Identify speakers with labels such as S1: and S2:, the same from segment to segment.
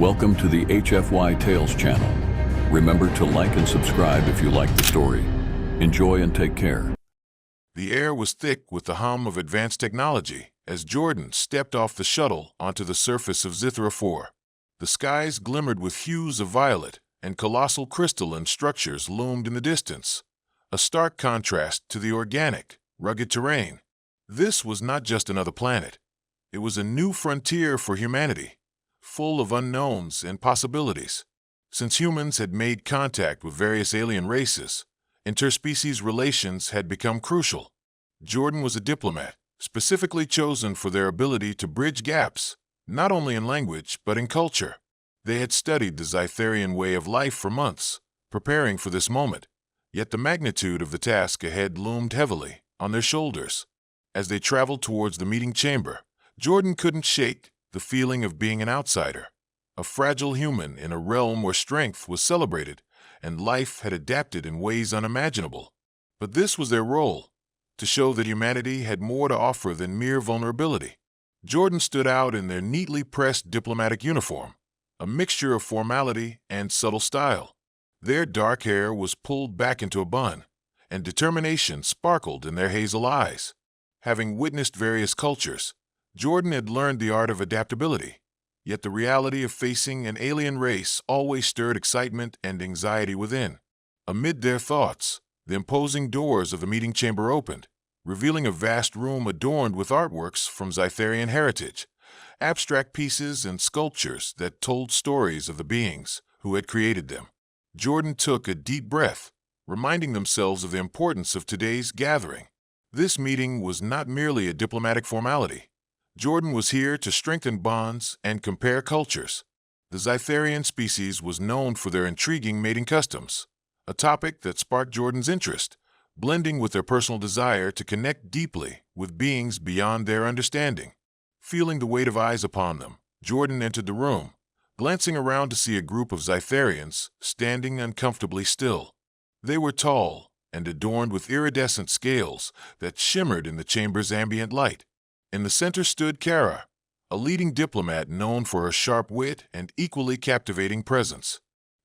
S1: Welcome to the HFY Tales channel. Remember to like and subscribe if you like the story. Enjoy and take care.
S2: The air was thick with the hum of advanced technology as Jordan stepped off the shuttle onto the surface of Zithra 4. The skies glimmered with hues of violet, and colossal crystalline structures loomed in the distance, a stark contrast to the organic, rugged terrain. This was not just another planet. It was a new frontier for humanity, full of unknowns and possibilities. Since humans had made contact with various alien races, interspecies relations had become crucial. Jordan was a diplomat, specifically chosen for their ability to bridge gaps, not only in language but in culture. They had studied the Zytharian way of life for months, preparing for this moment, yet the magnitude of the task ahead loomed heavily on their shoulders. As they traveled towards the meeting chamber, Jordan couldn't shake the feeling of being an outsider, a fragile human in a realm where strength was celebrated and life had adapted in ways unimaginable. But this was their role, to show that humanity had more to offer than mere vulnerability. Jordan stood out in their neatly pressed diplomatic uniform, a mixture of formality and subtle style. Their dark hair was pulled back into a bun, and determination sparkled in their hazel eyes. Having witnessed various cultures, Jordan had learned the art of adaptability, yet the reality of facing an alien race always stirred excitement and anxiety within. Amid their thoughts, the imposing doors of the meeting chamber opened, revealing a vast room adorned with artworks from Zytharian heritage, abstract pieces and sculptures that told stories of the beings who had created them. Jordan took a deep breath, reminding themselves of the importance of today's gathering. This meeting was not merely a diplomatic formality. Jordan was here to strengthen bonds and compare cultures. The Zytharian species was known for their intriguing mating customs, a topic that sparked Jordan's interest, blending with their personal desire to connect deeply with beings beyond their understanding. Feeling the weight of eyes upon them, Jordan entered the room, glancing around to see a group of Zytharians standing uncomfortably still. They were tall and adorned with iridescent scales that shimmered in the chamber's ambient light. In the center stood Kara, a leading diplomat known for her sharp wit and equally captivating presence.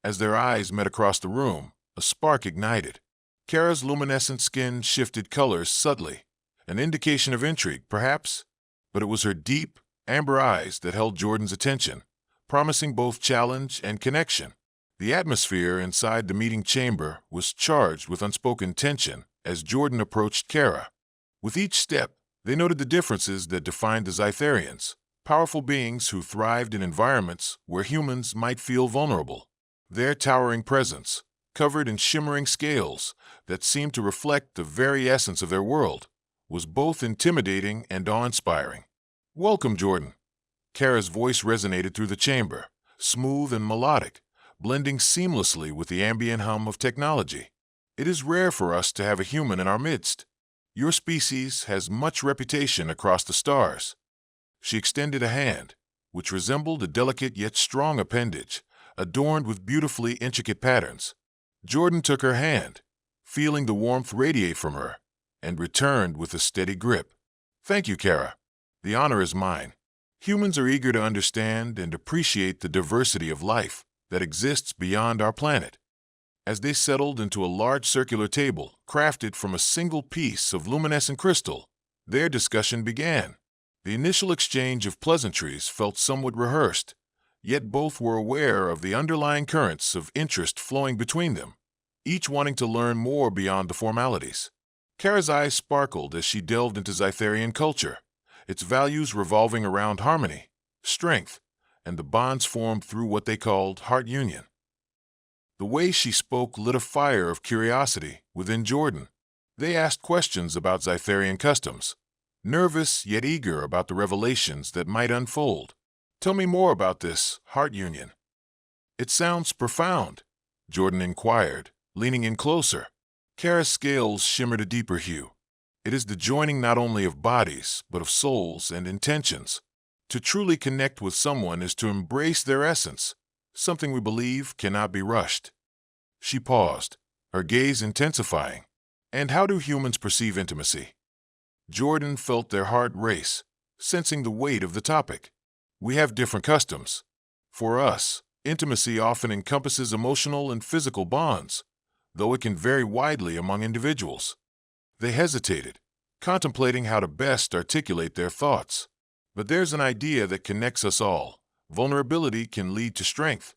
S2: As their eyes met across the room, a spark ignited. Kara's luminescent skin shifted colors subtly, an indication of intrigue, perhaps, but it was her deep, amber eyes that held Jordan's attention, promising both challenge and connection. The atmosphere inside the meeting chamber was charged with unspoken tension as Jordan approached Kara. With each step, they noted the differences that defined the Zytharians, powerful beings who thrived in environments where humans might feel vulnerable. Their towering presence, covered in shimmering scales that seemed to reflect the very essence of their world, was both intimidating and awe-inspiring. "Welcome, Jordan." Kara's voice resonated through the chamber, smooth and melodic, blending seamlessly with the ambient hum of technology. "It is rare for us to have a human in our midst. Your species has much reputation across the stars." She extended a hand, which resembled a delicate yet strong appendage, adorned with beautifully intricate patterns. Jordan took her hand, feeling the warmth radiate from her, and returned with a steady grip. "Thank you, Kara. The honor is mine." Humans are eager to understand and appreciate the diversity of life that exists beyond our planet. As they settled into a large circular table crafted from a single piece of luminescent crystal, their discussion began. The initial exchange of pleasantries felt somewhat rehearsed, yet both were aware of the underlying currents of interest flowing between them, each wanting to learn more beyond the formalities. Kara's eyes sparkled as she delved into Zytharian culture, its values revolving around harmony, strength, and the bonds formed through what they called heart union. The way she spoke lit a fire of curiosity within Jordan. They asked questions about Zytharian customs, nervous yet eager about the revelations that might unfold. "Tell me more about this heart union." "It sounds profound," Jordan inquired, leaning in closer. Kara's scales shimmered a deeper hue. "It is the joining not only of bodies, but of souls and intentions. To truly connect with someone is to embrace their essence, something we believe cannot be rushed." She paused, her gaze intensifying. "And how do humans perceive intimacy?" Jordan felt their heart race, sensing the weight of the topic. "We have different customs. For us, intimacy often encompasses emotional and physical bonds, though it can vary widely among individuals. They hesitated, contemplating how to best articulate their thoughts. But there's an idea that connects us all. Vulnerability can lead to strength.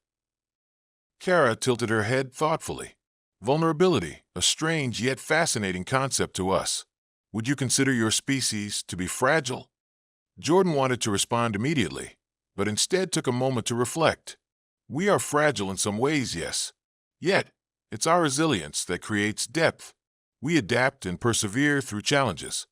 S2: Kara tilted her head thoughtfully. Vulnerability, a strange yet fascinating concept to us. Would you consider your species to be fragile? Jordan wanted to respond immediately, but instead took a moment to reflect. We are fragile in some ways, yes. Yet, it's our resilience that creates depth. We adapt and persevere through challenges.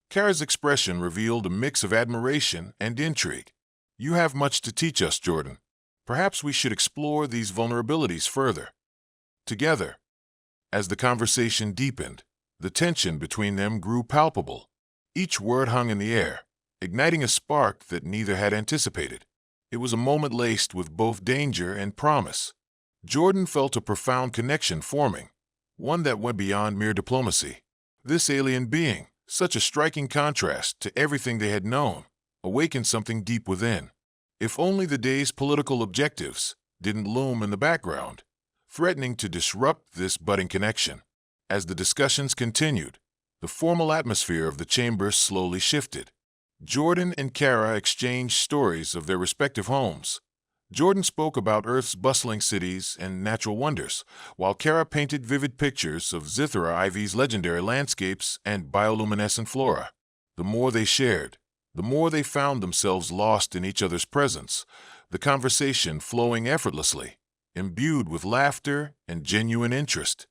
S2: Kara's expression revealed a mix of admiration and intrigue. You have much to teach us, Jordan. Perhaps we should explore these vulnerabilities further. Together. As the conversation deepened, the tension between them grew palpable. Each word hung in the air, igniting a spark that neither had anticipated. It was a moment laced with both danger and promise. Jordan felt a profound connection forming, one that went beyond mere diplomacy. This alien being, such a striking contrast to everything they had known, awakened something deep within. If only the day's political objectives didn't loom in the background, threatening to disrupt this budding connection. As the discussions continued, the formal atmosphere of the chamber slowly shifted. Jordan and Kara exchanged stories of their respective homes. Jordan spoke about Earth's bustling cities and natural wonders, while Kara painted vivid pictures of Zithra Ivy's legendary landscapes and bioluminescent flora. The more they shared, the more they found themselves lost in each other's presence, the conversation flowing effortlessly, imbued with laughter and genuine interest.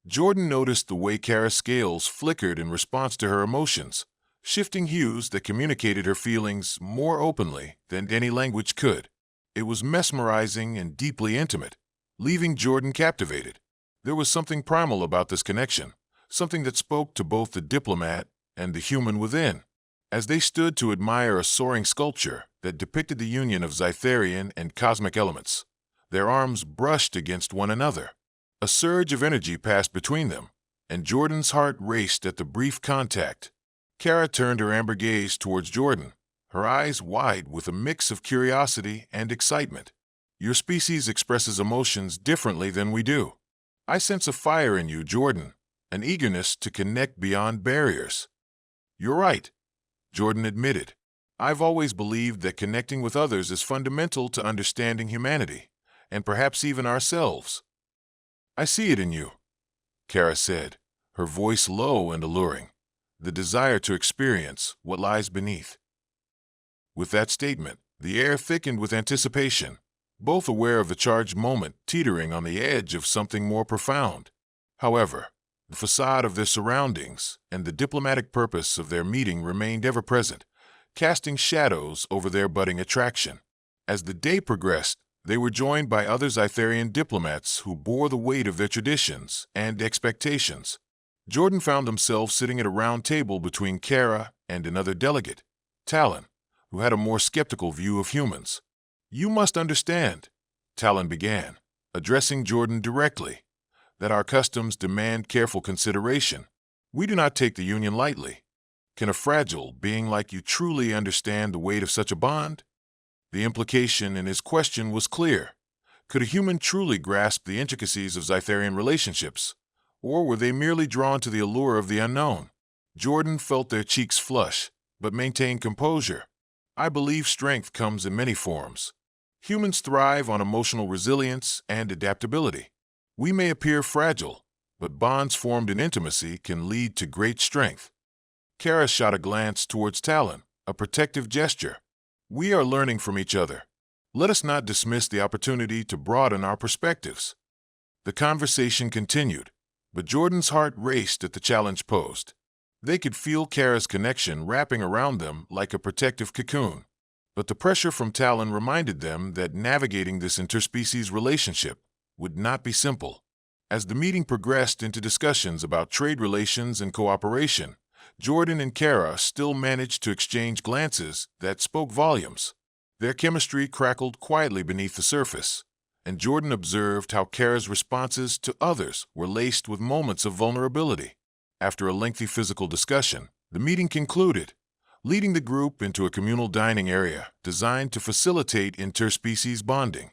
S2: Jordan noticed the way Kara's scales flickered in response to her emotions, shifting hues that communicated her feelings more openly than any language could. It was mesmerizing and deeply intimate, leaving Jordan captivated. There was something primal about this connection, something that spoke to both the diplomat and the human within. As they stood to admire a soaring sculpture that depicted the union of Zytharian and cosmic elements, their arms brushed against one another. A surge of energy passed between them, and Jordan's heart raced at the brief contact. Kara turned her amber gaze towards Jordan, her eyes wide with a mix of curiosity and excitement. Your species expresses emotions differently than we do. I sense a fire in you, Jordan, an eagerness to connect beyond barriers. You're right, Jordan admitted. I've always believed that connecting with others is fundamental to understanding humanity, and perhaps even ourselves. I see it in you, Kara said, her voice low and alluring, the desire to experience what lies beneath. With that statement, the air thickened with anticipation, both aware of the charged moment teetering on the edge of something more profound. However, the facade of their surroundings and the diplomatic purpose of their meeting remained ever present, casting shadows over their budding attraction. As the day progressed, they were joined by other Zytharian diplomats who bore the weight of their traditions and expectations. Jordan found himself sitting at a round table between Kara and another delegate, Talon, who had a more skeptical view of humans. You must understand, Talon began, addressing Jordan directly, that our customs demand careful consideration. We do not take the union lightly. Can a fragile being like you truly understand the weight of such a bond? The implication in his question was clear. Could a human truly grasp the intricacies of Zytharian relationships, or were they merely drawn to the allure of the unknown? Jordan felt their cheeks flush, but maintained composure. I believe strength comes in many forms. Humans thrive on emotional resilience and adaptability. We may appear fragile, but bonds formed in intimacy can lead to great strength. Kara shot a glance towards Talon, a protective gesture. We are learning from each other. Let us not dismiss the opportunity to broaden our perspectives. The conversation continued, but Jordan's heart raced at the challenge posed. They could feel Kara's connection wrapping around them like a protective cocoon. But the pressure from Talon reminded them that navigating this interspecies relationship would not be simple. As the meeting progressed into discussions about trade relations and cooperation, Jordan and Kara still managed to exchange glances that spoke volumes. Their chemistry crackled quietly beneath the surface, and Jordan observed how Kara's responses to others were laced with moments of vulnerability. After a lengthy physical discussion, the meeting concluded, leading the group into a communal dining area designed to facilitate interspecies bonding.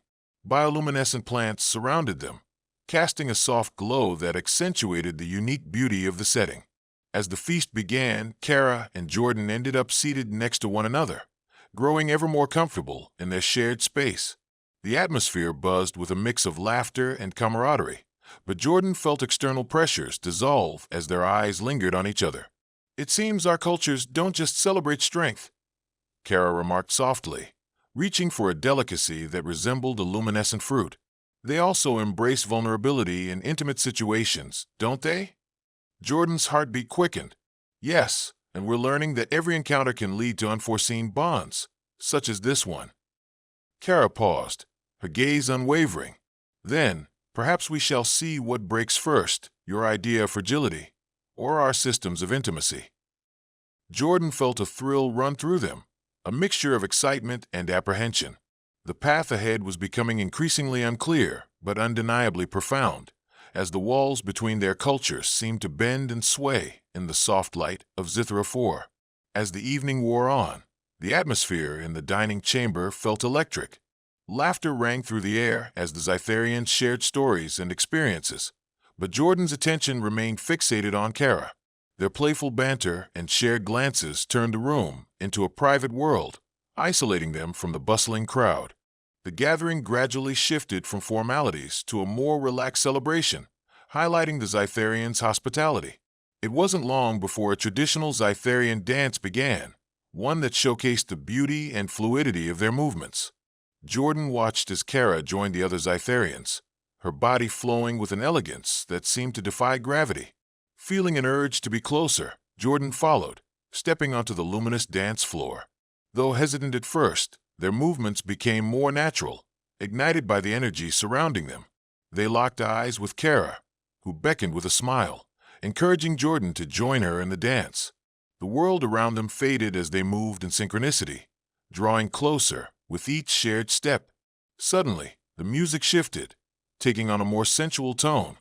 S2: Bioluminescent plants surrounded them, casting a soft glow that accentuated the unique beauty of the setting. As the feast began, Kara and Jordan ended up seated next to one another, growing ever more comfortable in their shared space. The atmosphere buzzed with a mix of laughter and camaraderie, but Jordan felt external pressures dissolve as their eyes lingered on each other. "It seems our cultures don't just celebrate strength," Kara remarked softly, reaching for a delicacy that resembled a luminescent fruit. "They also embrace vulnerability in intimate situations, don't they?" Jordan's heartbeat quickened. "Yes, and we're learning that every encounter can lead to unforeseen bonds, such as this one." Kara paused, her gaze unwavering. "Then, perhaps we shall see what breaks first, your idea of fragility, or our systems of intimacy." Jordan felt a thrill run through them, a mixture of excitement and apprehension. The path ahead was becoming increasingly unclear, but undeniably profound, as the walls between their cultures seemed to bend and sway in the soft light of Zithra 4. As the evening wore on, the atmosphere in the dining chamber felt electric. Laughter rang through the air as the Zytharians shared stories and experiences, but Jordan's attention remained fixated on Kara. Their playful banter and shared glances turned the room into a private world, isolating them from the bustling crowd. The gathering gradually shifted from formalities to a more relaxed celebration, highlighting the Zytharians' hospitality. It wasn't long before a traditional Zytharian dance began, one that showcased the beauty and fluidity of their movements. Jordan watched as Kara joined the other Zytharians, her body flowing with an elegance that seemed to defy gravity. Feeling an urge to be closer, Jordan followed, stepping onto the luminous dance floor. Though hesitant at first, their movements became more natural, ignited by the energy surrounding them. They locked eyes with Kara, who beckoned with a smile, encouraging Jordan to join her in the dance. The world around them faded as they moved in synchronicity, drawing closer with each shared step. Suddenly, the music shifted, taking on a more sensual tone.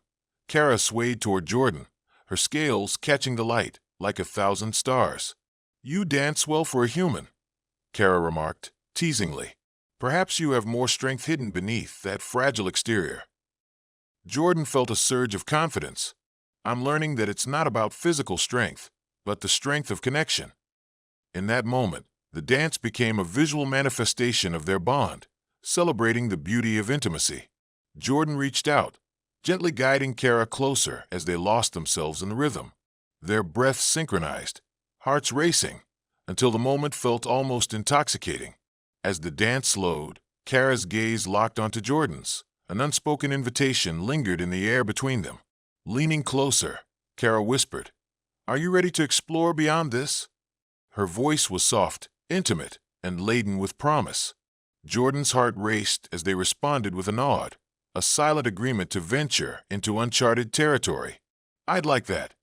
S2: Kara swayed toward Jordan, her scales catching the light like 1,000 stars. "You dance well for a human," Kara remarked, teasingly. "Perhaps you have more strength hidden beneath that fragile exterior." Jordan felt a surge of confidence. "I'm learning that it's not about physical strength, but the strength of connection." In that moment, the dance became a visual manifestation of their bond, celebrating the beauty of intimacy. Jordan reached out, gently guiding Kara closer as they lost themselves in the rhythm. Their breaths synchronized, hearts racing, until the moment felt almost intoxicating. As the dance slowed, Kara's gaze locked onto Jordan's. An unspoken invitation lingered in the air between them. Leaning closer, Kara whispered, "Are you ready to explore beyond this?" Her voice was soft, intimate, and laden with promise. Jordan's heart raced as they responded with a nod, a silent agreement to venture into uncharted territory. "I'd like that."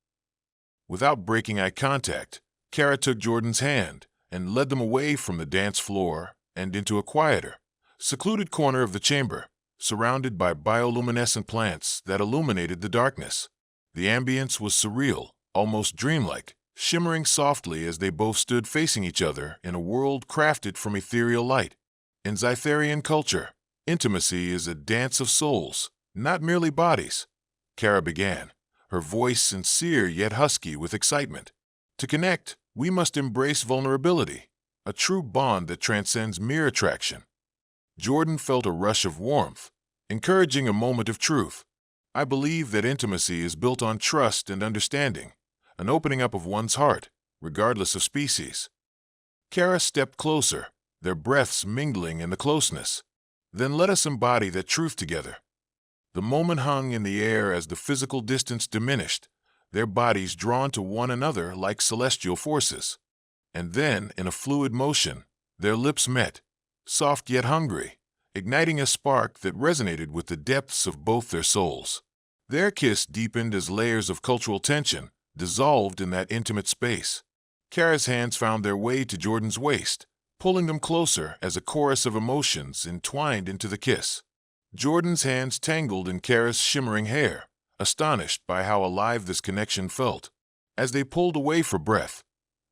S2: Without breaking eye contact, Kara took Jordan's hand and led them away from the dance floor and into a quieter, secluded corner of the chamber, surrounded by bioluminescent plants that illuminated the darkness. The ambience was surreal, almost dreamlike, shimmering softly as they both stood facing each other in a world crafted from ethereal light. In Zytharian culture, intimacy is a dance of souls, not merely bodies, Kara began, her voice sincere yet husky with excitement. "To connect, we must embrace vulnerability, a true bond that transcends mere attraction." Jordan felt a rush of warmth, encouraging a moment of truth. "I believe that intimacy is built on trust and understanding, an opening up of one's heart, regardless of species." Kara stepped closer, their breaths mingling in the closeness. "Then let us embody that truth together." The moment hung in the air as the physical distance diminished, their bodies drawn to one another like celestial forces. And then, in a fluid motion, their lips met, soft yet hungry, igniting a spark that resonated with the depths of both their souls. Their kiss deepened as layers of cultural tension dissolved in that intimate space. Kara's hands found their way to Jordan's waist, pulling them closer as a chorus of emotions entwined into the kiss. Jordan's hands tangled in Kara's shimmering hair, astonished by how alive this connection felt. As they pulled away for breath,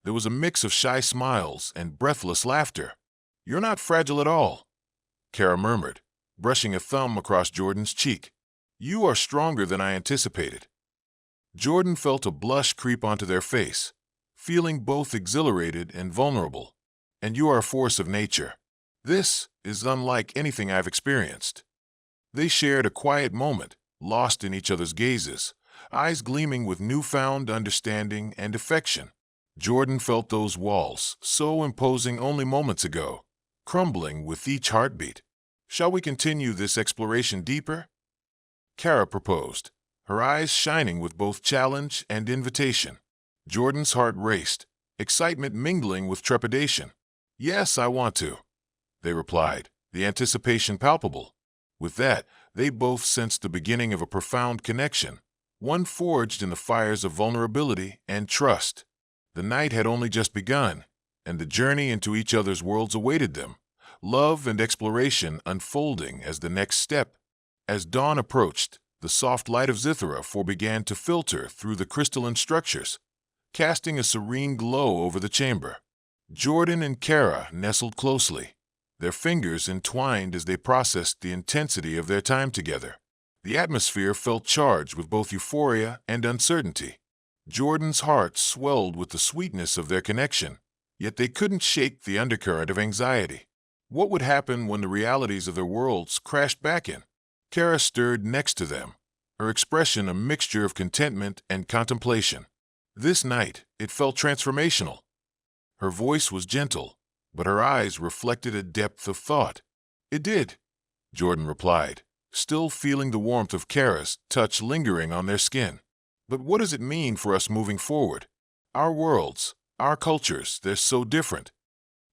S2: There was a mix of shy smiles and breathless laughter. "You're not fragile at all," Kara murmured, brushing a thumb across Jordan's cheek. "You are stronger than I anticipated." Jordan felt a blush creep onto their face, feeling both exhilarated and vulnerable. "And you are a force of nature. This is unlike anything I've experienced." They shared a quiet moment, lost in each other's gazes, eyes gleaming with newfound understanding and affection. Jordan felt those walls, so imposing only moments ago, crumbling with each heartbeat. "Shall we continue this exploration deeper?" Kara proposed, her eyes shining with both challenge and invitation. Jordan's heart raced, excitement mingling with trepidation. "Yes, I want to," they replied, the anticipation palpable. With that, they both sensed the beginning of a profound connection, one forged in the fires of vulnerability and trust. The night had only just begun, and the journey into each other's worlds awaited them, love and exploration unfolding as the next step. As dawn approached, the soft light of Zithra began to filter through the crystalline structures, casting a serene glow over the chamber. Jordan and Kara nestled closely, their fingers entwined as they processed the intensity of their time together. The atmosphere felt charged with both euphoria and uncertainty. Jordan's heart swelled with the sweetness of their connection, yet they couldn't shake the undercurrent of anxiety. What would happen when the realities of their worlds crashed back in? Kara stirred next to them, her expression a mixture of contentment and contemplation. This night, it felt transformational. Her voice was gentle, but her eyes reflected a depth of thought. "It did," Jordan replied, still feeling the warmth of Kara's touch lingering on their skin. "But what does it mean for us moving forward? Our worlds, our cultures, they're so different."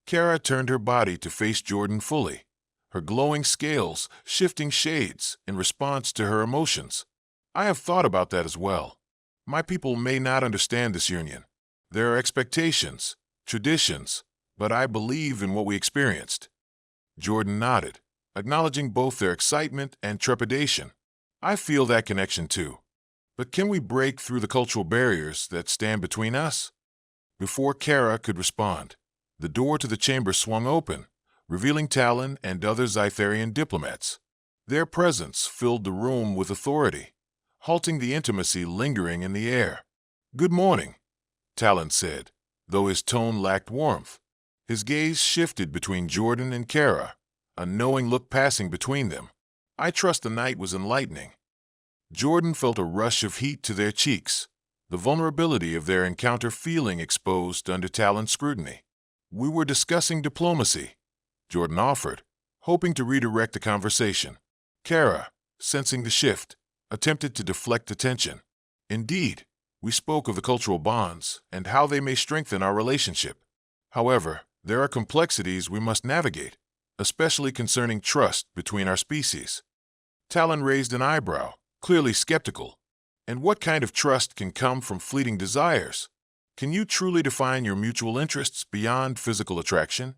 S2: Kara turned her body to face Jordan fully, her glowing scales shifting shades in response to her emotions. "I have thought about that as well. My people may not understand this union. There are expectations, traditions, but I believe in what we experienced." Jordan nodded, acknowledging both their excitement and trepidation. "I feel that connection too. But can we break through the cultural barriers that stand between us?" Before Kara could respond, the door to the chamber swung open, revealing Talon and other Zytharian diplomats. Their presence filled the room with authority, halting the intimacy lingering in the air. "Good morning," Talon said, though his tone lacked warmth. His gaze shifted between Jordan and Kara, a knowing look passing between them. "I trust the night was enlightening." Jordan felt a rush of heat to their cheeks, the vulnerability of their encounter feeling exposed under Talon's scrutiny. "We were discussing diplomacy," Jordan offered, hoping to redirect the conversation. Kara, sensing the shift, attempted to deflect attention. "Indeed, we spoke of the cultural bonds and how they may strengthen our relationship. However, there are complexities we must navigate, especially concerning trust between our species." Talon raised an eyebrow, clearly skeptical. "And what kind of trust can come from fleeting desires? Can you truly define your mutual interests beyond physical attraction?"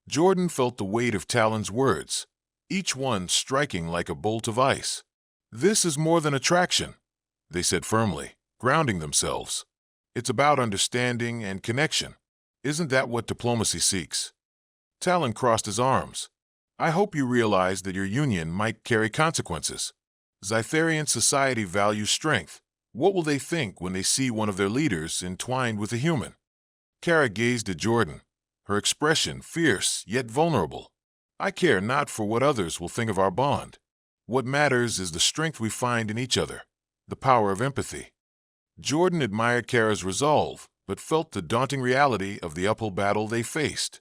S2: Jordan felt the weight of Talon's words, each one striking like a bolt of ice. "This is more than attraction," they said firmly, grounding themselves. "It's about understanding and connection. Isn't that what diplomacy seeks?" Talon crossed his arms. "I hope you realize that your union might carry consequences. Zytharian society values strength. What will they think when they see one of their leaders entwined with a human?" Kara gazed at Jordan, her expression fierce yet vulnerable. "I care not for what others will think of our bond. What matters is the strength we find in each other, the power of empathy." Jordan admired Kara's resolve, but felt the daunting reality of the uphill battle they faced.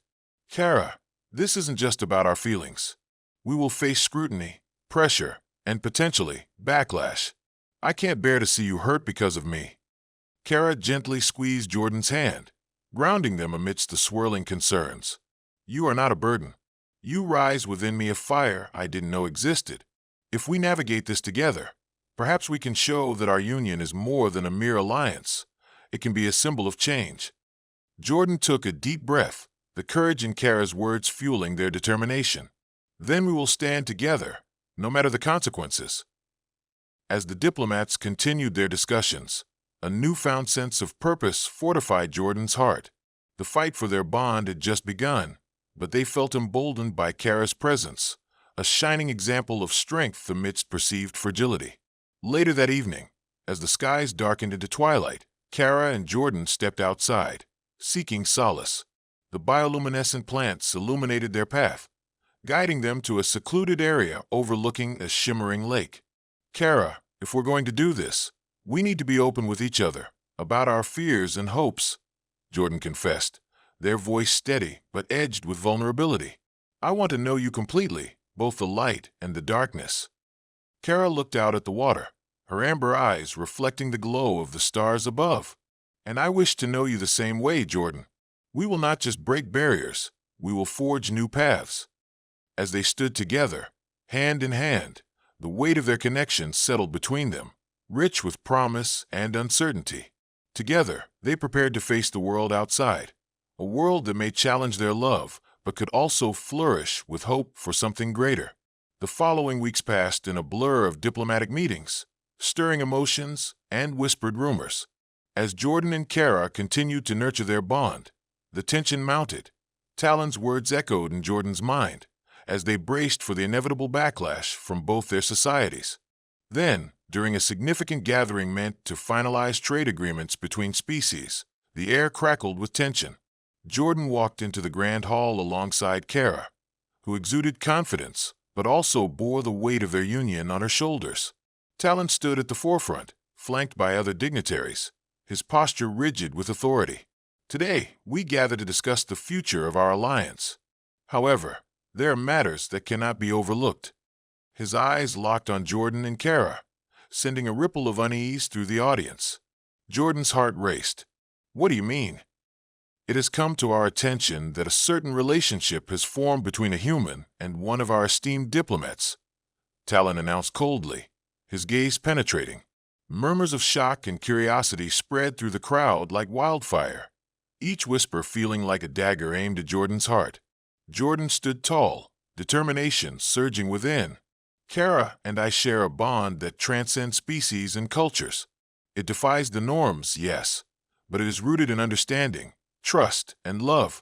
S2: "Kara, this isn't just about our feelings. We will face scrutiny, pressure, and potentially backlash. I can't bear to see you hurt because of me." Kara gently squeezed Jordan's hand, grounding them amidst the swirling concerns. "You are not a burden. You rise within me a fire I didn't know existed. If we navigate this together, perhaps we can show that our union is more than a mere alliance. It can be a symbol of change." Jordan took a deep breath, the courage in Kara's words fueling their determination. "Then we will stand together, no matter the consequences." As the diplomats continued their discussions, a newfound sense of purpose fortified Jordan's heart. The fight for their bond had just begun, but they felt emboldened by Kara's presence, a shining example of strength amidst perceived fragility. Later that evening, as the skies darkened into twilight, Kara and Jordan stepped outside, seeking solace. The bioluminescent plants illuminated their path, guiding them to a secluded area overlooking a shimmering lake. Kara, if we're going to do this, we need to be open with each other about our fears and hopes, Jordan confessed, their voice steady but edged with vulnerability. I want to know you completely, both the light and the darkness. Kara looked out at the water, her amber eyes reflecting the glow of the stars above. And I wish to know you the same way, Jordan. We will not just break barriers, we will forge new paths. As they stood together, hand in hand, the weight of their connection settled between them, rich with promise and uncertainty. Together, they prepared to face the world outside, a world that may challenge their love, but could also flourish with hope for something greater. The following weeks passed in a blur of diplomatic meetings, stirring emotions and whispered rumors. As Jordan and Kara continued to nurture their bond, the tension mounted. Talon's words echoed in Jordan's mind as they braced for the inevitable backlash from both their societies. Then, during a significant gathering meant to finalize trade agreements between species, the air crackled with tension. Jordan walked into the grand hall alongside Kara, who exuded confidence but also bore the weight of their union on her shoulders. Talon stood at the forefront, flanked by other dignitaries, his posture rigid with authority. Today, we gather to discuss the future of our alliance. However, there are matters that cannot be overlooked. His eyes locked on Jordan and Kara, sending a ripple of unease through the audience. Jordan's heart raced. What do you mean? It has come to our attention that a certain relationship has formed between a human and one of our esteemed diplomats, Talon announced coldly, his gaze penetrating. Murmurs of shock and curiosity spread through the crowd like wildfire, each whisper feeling like a dagger aimed at Jordan's heart. Jordan stood tall, determination surging within. Kara and I share a bond that transcends species and cultures. It defies the norms, yes, but it is rooted in understanding, trust, and love.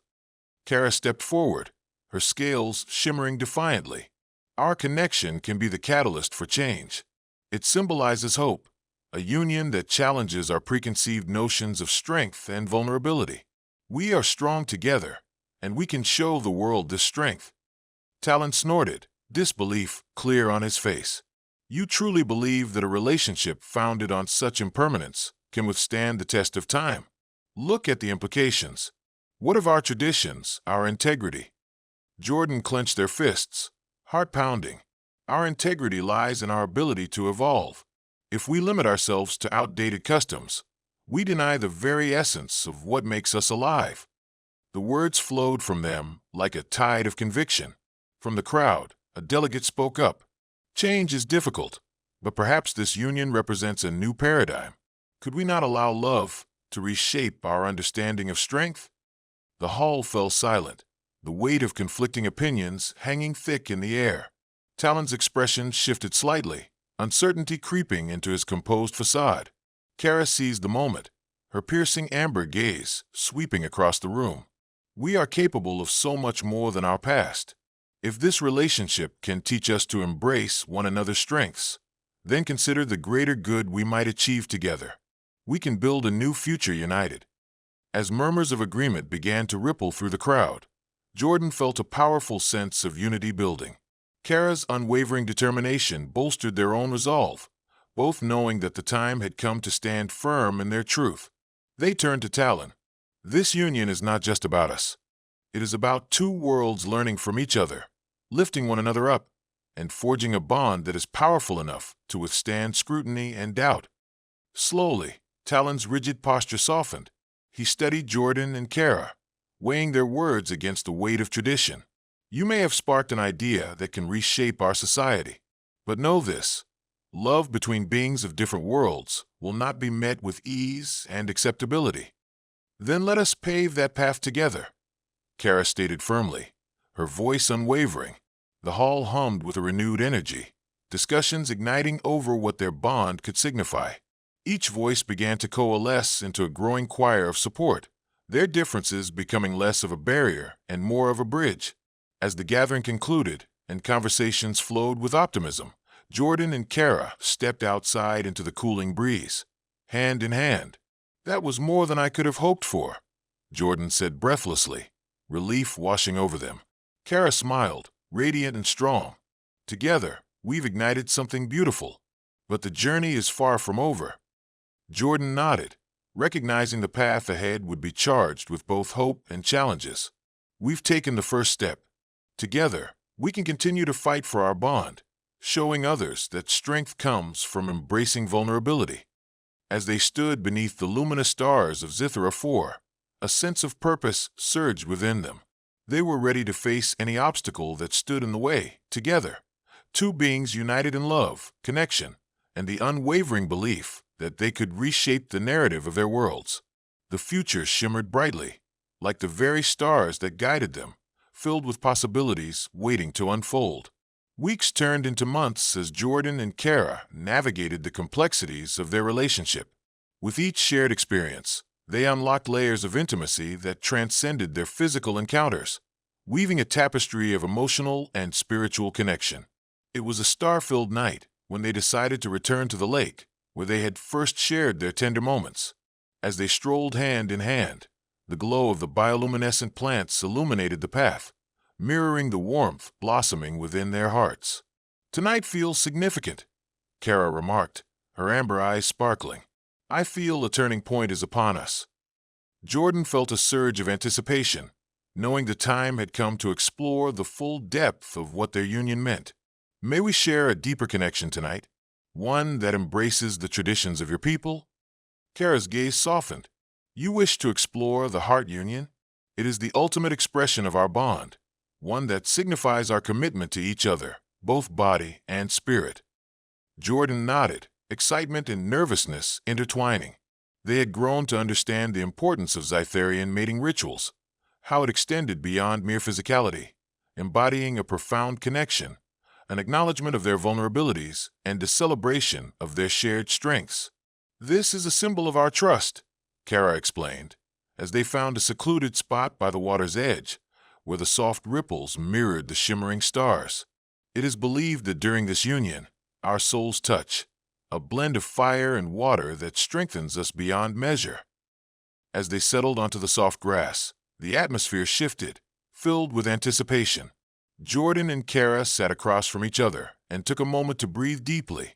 S2: Kara stepped forward, her scales shimmering defiantly. Our connection can be the catalyst for change. It symbolizes hope, a union that challenges our preconceived notions of strength and vulnerability. We are strong together, and we can show the world this strength. Talon snorted, disbelief clear on his face. You truly believe that a relationship founded on such impermanence can withstand the test of time? Look at the implications. What of our traditions, our integrity? Jordan clenched their fists, heart pounding. Our integrity lies in our ability to evolve. If we limit ourselves to outdated customs, we deny the very essence of what makes us alive. The words flowed from them like a tide of conviction. From the crowd, a delegate spoke up. Change is difficult, but perhaps this union represents a new paradigm. Could we not allow love to reshape our understanding of strength? The hall fell silent, the weight of conflicting opinions hanging thick in the air. Talon's expression shifted slightly, uncertainty creeping into his composed facade. Kara seized the moment, her piercing amber gaze sweeping across the room. We are capable of so much more than our past. If this relationship can teach us to embrace one another's strengths, then consider the greater good we might achieve together. We can build a new future united. As murmurs of agreement began to ripple through the crowd, Jordan felt a powerful sense of unity building. Kara's unwavering determination bolstered their own resolve, both knowing that the time had come to stand firm in their truth. They turned to Talon. This union is not just about us. It is about two worlds learning from each other, lifting one another up, and forging a bond that is powerful enough to withstand scrutiny and doubt. Slowly, Talon's rigid posture softened. He studied Jordan and Kara, weighing their words against the weight of tradition. You may have sparked an idea that can reshape our society, but know this: love between beings of different worlds will not be met with ease and acceptability. Then let us pave that path together, Kara stated firmly, her voice unwavering. The hall hummed with a renewed energy, discussions igniting over what their bond could signify. Each voice began to coalesce into a growing choir of support, their differences becoming less of a barrier and more of a bridge. As the gathering concluded and conversations flowed with optimism, Jordan and Kara stepped outside into the cooling breeze, hand in hand. "That was more than I could have hoped for," Jordan said breathlessly, relief washing over them. Kara smiled, radiant and strong. "Together, we've ignited something beautiful. But the journey is far from over." Jordan nodded, recognizing the path ahead would be charged with both hope and challenges. "We've taken the first step. Together, we can continue to fight for our bond, showing others that strength comes from embracing vulnerability." As they stood beneath the luminous stars of Zithra 4, a sense of purpose surged within them. They were ready to face any obstacle that stood in the way, together. Two beings united in love, connection, and the unwavering belief that they could reshape the narrative of their worlds. The future shimmered brightly, like the very stars that guided them, filled with possibilities waiting to unfold. Weeks turned into months as Jordan and Kara navigated the complexities of their relationship. With each shared experience, they unlocked layers of intimacy that transcended their physical encounters, weaving a tapestry of emotional and spiritual connection. It was a star-filled night when they decided to return to the lake, where they had first shared their tender moments. As they strolled hand in hand, the glow of the bioluminescent plants illuminated the path, mirroring the warmth blossoming within their hearts. "Tonight feels significant," Kara remarked, her amber eyes sparkling. "I feel a turning point is upon us." Jordan felt a surge of anticipation, knowing the time had come to explore the full depth of what their union meant. "May we share a deeper connection tonight, one that embraces the traditions of your people?" Kara's gaze softened. "You wish to explore the heart union? It is the ultimate expression of our bond, one that signifies our commitment to each other, both body and spirit." Jordan nodded, excitement and nervousness intertwining. They had grown to understand the importance of Zytharian mating rituals, how it extended beyond mere physicality, embodying a profound connection, an acknowledgement of their vulnerabilities, and a celebration of their shared strengths. "This is a symbol of our trust," Kara explained, as they found a secluded spot by the water's edge, where the soft ripples mirrored the shimmering stars. "It is believed that during this union, our souls touch, a blend of fire and water that strengthens us beyond measure." As they settled onto the soft grass, the atmosphere shifted, filled with anticipation. Jordan and Kara sat across from each other and took a moment to breathe deeply,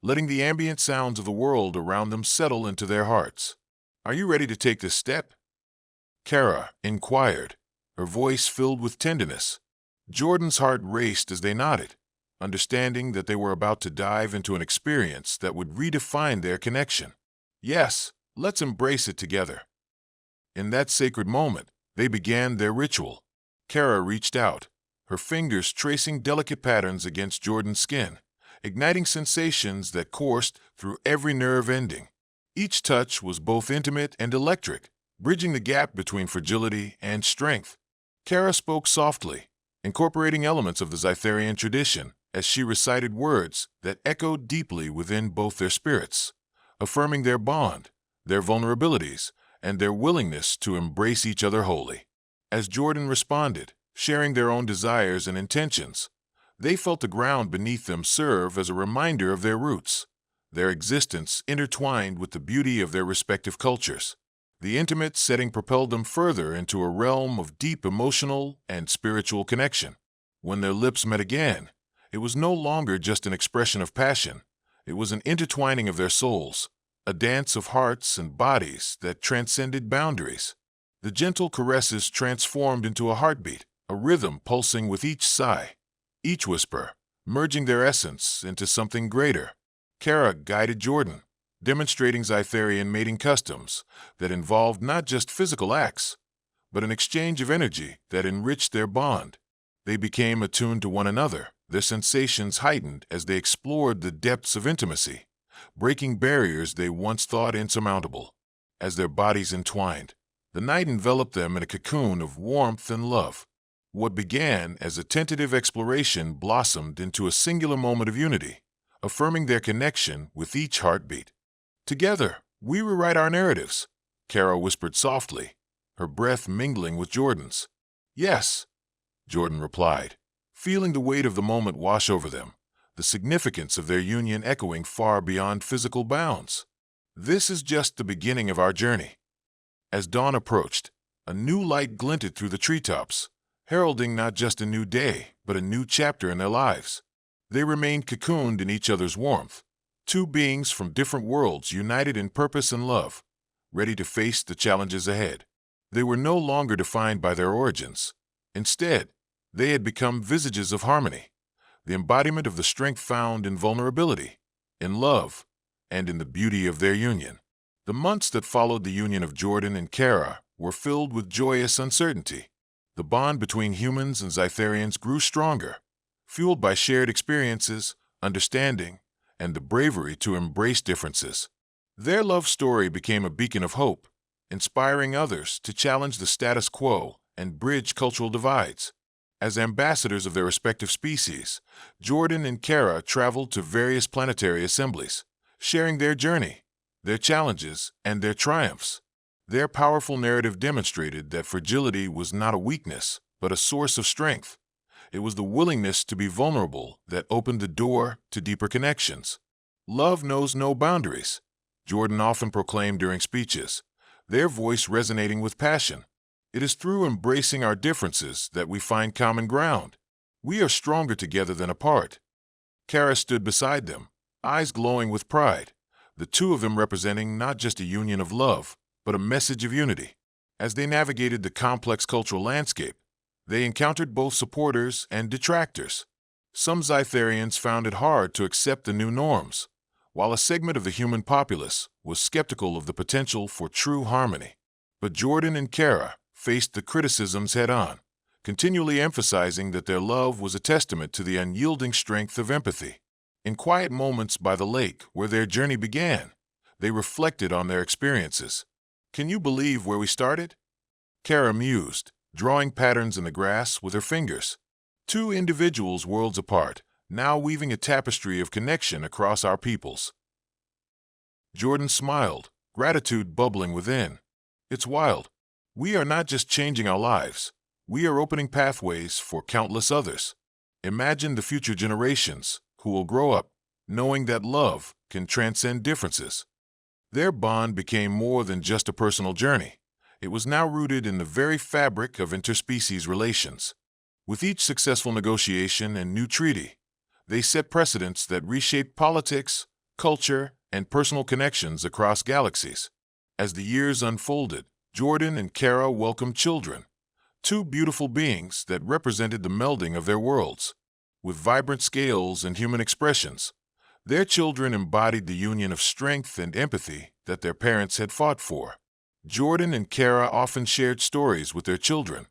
S2: letting the ambient sounds of the world around them settle into their hearts. "Are you ready to take this step?" Kara inquired, her voice filled with tenderness. Jordan's heart raced as they nodded, understanding that they were about to dive into an experience that would redefine their connection. "Yes, let's embrace it together." In that sacred moment, they began their ritual. Kara reached out, her fingers tracing delicate patterns against Jordan's skin, igniting sensations that coursed through every nerve ending. Each touch was both intimate and electric, bridging the gap between fragility and strength. Kara spoke softly, incorporating elements of the Zytharian tradition as she recited words that echoed deeply within both their spirits, affirming their bond, their vulnerabilities, and their willingness to embrace each other wholly. As Jordan responded, sharing their own desires and intentions, they felt the ground beneath them serve as a reminder of their roots, their existence intertwined with the beauty of their respective cultures. The intimate setting propelled them further into a realm of deep emotional and spiritual connection. When their lips met again, it was no longer just an expression of passion. It was an intertwining of their souls, a dance of hearts and bodies that transcended boundaries. The gentle caresses transformed into a heartbeat, a rhythm pulsing with each sigh, each whisper, merging their essence into something greater. Kara guided Jordan, demonstrating Zytharian mating customs that involved not just physical acts, but an exchange of energy that enriched their bond. They became attuned to one another, their sensations heightened as they explored the depths of intimacy, breaking barriers they once thought insurmountable. As their bodies entwined, the night enveloped them in a cocoon of warmth and love. What began as a tentative exploration blossomed into a singular moment of unity, affirming their connection with each heartbeat. "Together, we rewrite our narratives," Kara whispered softly, her breath mingling with Jordan's. "Yes," Jordan replied, feeling the weight of the moment wash over them, the significance of their union echoing far beyond physical bounds. "This is just the beginning of our journey." As dawn approached, a new light glinted through the treetops, heralding not just a new day, but a new chapter in their lives. They remained cocooned in each other's warmth, two beings from different worlds united in purpose and love, ready to face the challenges ahead. They were no longer defined by their origins. Instead, they had become visages of harmony, the embodiment of the strength found in vulnerability, in love, and in the beauty of their union. The months that followed the union of Jordan and Kara were filled with joyous uncertainty. The bond between humans and Zytharians grew stronger, fueled by shared experiences, understanding, and the bravery to embrace differences. Their love story became a beacon of hope, inspiring others to challenge the status quo and bridge cultural divides. As ambassadors of their respective species, Jordan and Kara traveled to various planetary assemblies, sharing their journey, their challenges, and their triumphs. Their powerful narrative demonstrated that fragility was not a weakness, but a source of strength. It was the willingness to be vulnerable that opened the door to deeper connections. "Love knows no boundaries," Jordan often proclaimed during speeches, their voice resonating with passion. "It is through embracing our differences that we find common ground. We are stronger together than apart." Kara stood beside them, eyes glowing with pride, the two of them representing not just a union of love, but a message of unity. As they navigated the complex cultural landscape, they encountered both supporters and detractors. Some Zytharians found it hard to accept the new norms, while a segment of the human populace was skeptical of the potential for true harmony. But Jordan and Kara faced the criticisms head-on, continually emphasizing that their love was a testament to the unyielding strength of empathy. In quiet moments by the lake where their journey began, they reflected on their experiences. "Can you believe where we started?" Kara mused, drawing patterns in the grass with her fingers. "Two individuals worlds apart, now weaving a tapestry of connection across our peoples." Jordan smiled, gratitude bubbling within. "It's wild. We are not just changing our lives, we are opening pathways for countless others. Imagine the future generations who will grow up knowing that love can transcend differences." Their bond became more than just a personal journey. It was now rooted in the very fabric of interspecies relations. With each successful negotiation and new treaty, they set precedents that reshaped politics, culture, and personal connections across galaxies. As the years unfolded, Jordan and Kara welcomed children, two beautiful beings that represented the melding of their worlds. With vibrant scales and human expressions, their children embodied the union of strength and empathy that their parents had fought for. Jordan and Kara often shared stories with their children,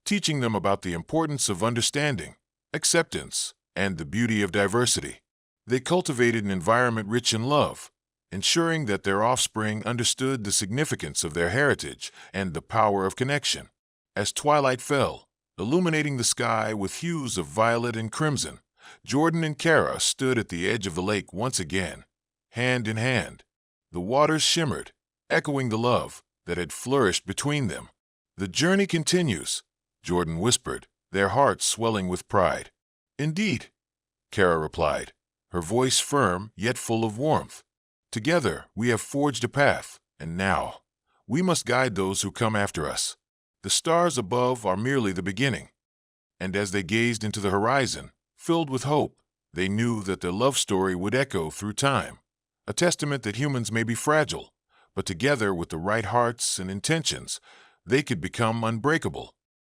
S2: teaching them about the importance of understanding, acceptance, and the beauty of diversity. They cultivated an environment rich in love, ensuring that their offspring understood the significance of their heritage and the power of connection. As twilight fell, illuminating the sky with hues of violet and crimson, Jordan and Kara stood at the edge of the lake once again, hand in hand. The waters shimmered, echoing the love that had flourished between them. "The journey continues," Jordan whispered, their hearts swelling with pride. "Indeed," Kara replied, her voice firm yet full of warmth. "Together we have forged a path, and now we must guide those who come after us. The stars above are merely the beginning." And as they gazed into the horizon, filled with hope, they knew that their love story would echo through time, a testament that humans may be fragile, but together with the right hearts and intentions, they could become unbreakable.